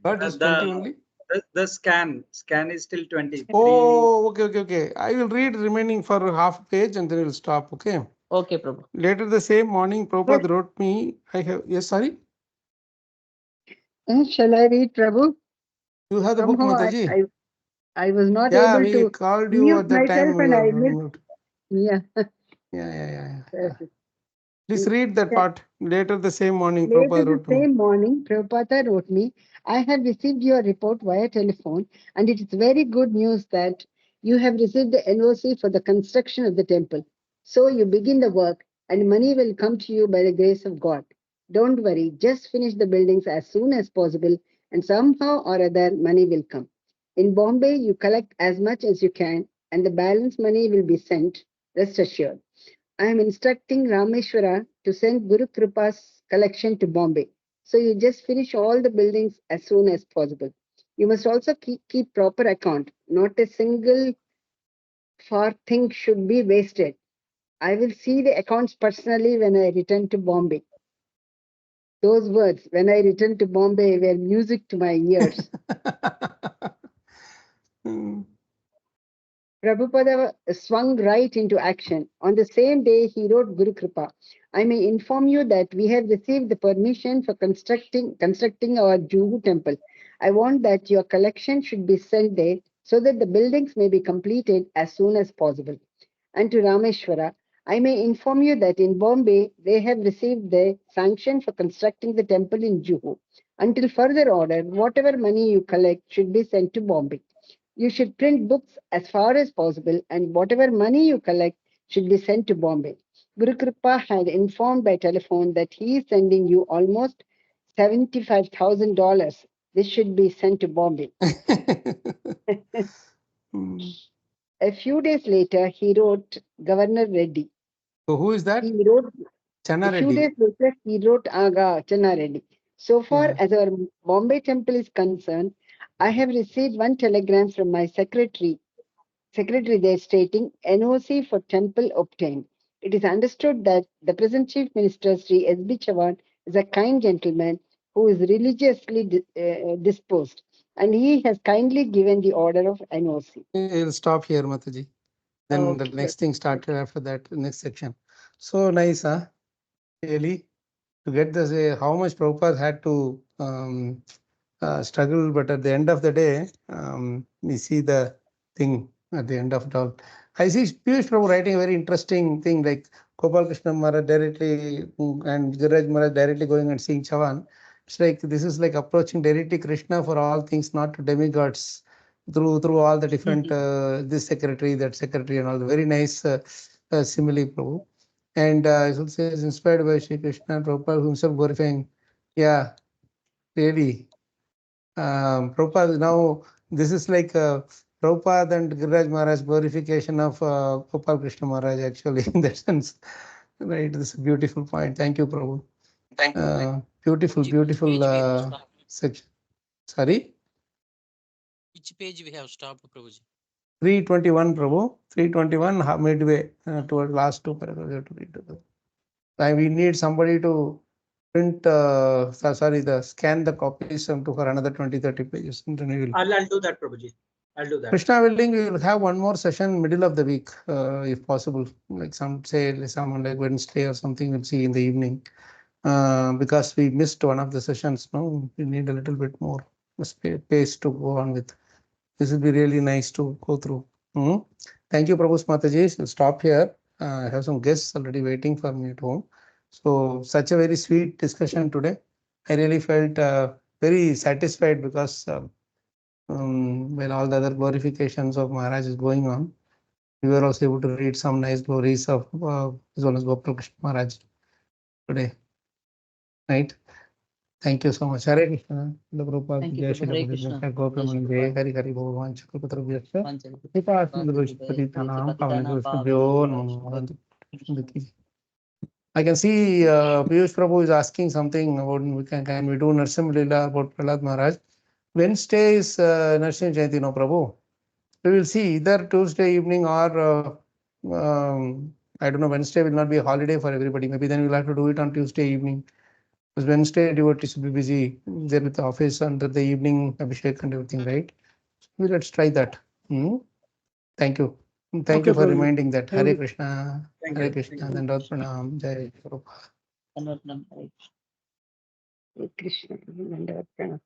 What is 20 only? The scan is still 20. Oh, okay. I will read remaining for half page and then we'll stop. Okay. Okay, Prabhu. Later the same morning, Prabhupada wrote me. Yes, sorry. Shall I read, Prabhu? You have the book, Somehow Mataji. I was not Yeah, able we to called you mute at that time. myself We and I were missed. mute. Yeah. Yeah. Please read that part. Later the same morning, Later Prabhupada the wrote me. same morning, Prabhupada wrote me, I have received your report via telephone, and it is very good news that you have received the NOC for the construction of the temple. So you begin the work, and money will come to you by the grace of God. Don't worry, just finish the buildings as soon as possible, and somehow or other, money will come. In Bombay, you collect as much as you can, and the balance money will be sent, rest assured. I am instructing Rameshwara to send Guru Kripa's collection to Bombay. So you just finish all the buildings as soon as possible. You must also keep proper account. Not a single thing should be wasted. I will see the accounts personally when I return to Bombay. Those words, when I return to Bombay, were music to my ears. Prabhupada swung right into action. On the same day, he wrote Guru Kripa. I may inform you that we have received the permission for constructing our Juhu temple. I want that your collection should be sent there so that the buildings may be completed as soon as possible. And to Rameshwara, I may inform you that in Bombay, they have received the sanction for constructing the temple in Juhu. Until further order, whatever money you collect should be sent to Bombay. You should print books as far as possible, and whatever money you collect should be sent to Bombay. Guru Kripa had informed by telephone that he is sending you almost $75,000. This should be sent to Bombay. A few days later, he wrote Governor Reddy. So who is that? He wrote Channa a few Reddy. days later, he wrote Aga Channa Reddy. So far as our Bombay temple is concerned, I have received one telegram from my secretary there stating NOC for temple obtained. It is understood that the present Chief Minister Sri S.B. Chavan is a kind gentleman who is religiously disposed, and he has kindly given the order of NOC. We'll stop here, Mataji. Then the next thing started after that, next section. So nice, huh? Really? To get this, how much Prabhupada had to struggle, but at the end of the day, we see the thing at the end of it all. I see Piyush Prabhu writing a very interesting thing like Gopal Krishna Maharaj directly and Giraj Maharaj directly going and seeing Chavan. It's like this is like approaching directly Krishna for all things, not to demigods, through all the different this secretary, that secretary, and all the very nice simile, Prabhu. And it also says inspired by Sri Krishna, Prabhupada himself glorifying. Yeah, really. Prabhupada, now this is like Prabhupada and Giriraj Maharaj glorification of Gopal Krishna Maharaj, actually, in that sense. Right, this is a beautiful point. Thank you, Prabhu. Thank you. Beautiful section. Sorry? Which page we have stopped, Prabhuji? 321, Prabhu. 321, midway toward last two paragraphs. We have to read. We need somebody to print, scan the copies to for another 20-30 pages. And then we will. I'll do that, Prabhuji. I'll do that. Krishna willing, we will have one more session middle of the week, if possible. Like someone like Wednesday or something, we'll see in the evening. Because we missed one of the sessions. No, we need a little bit more space to go on with. This will be really nice to go through. Thank you, Prabhu Mataji. So stop here. I have some guests already waiting for me at home. So such a very sweet discussion today. I really felt very satisfied because when all the other glorifications of Maharaj is going on, we were also able to read some nice glories of as well as Gopal Krishna Maharaj today. Right? Thank you so much. Hare Krishna. Thank you, Prabhu. Hare Krishna. Hari Hari Bhagavan Chakraputra Vyasya. I can see Piyush Prabhu is asking something about can we do Narsim Lila about Prahlad Maharaj. Wednesday is Narsim Jayanti, no Prabhu. We will see either Tuesday evening or I don't know, Wednesday will not be a holiday for everybody. Maybe then we'll have to do it on Tuesday evening. Because Wednesday devotees will be busy there with the office under the evening Abhishek and everything, right? So let's try that. Thank you. Thank Okay, you for Prabhuji. reminding that. Thank Hare you. Krishna, Thank Hare you. Krishna, Thank you. Dandavat Pranam, Jai Prabhupada. Sanatnam, right. Krishna, Dandavat Pranam.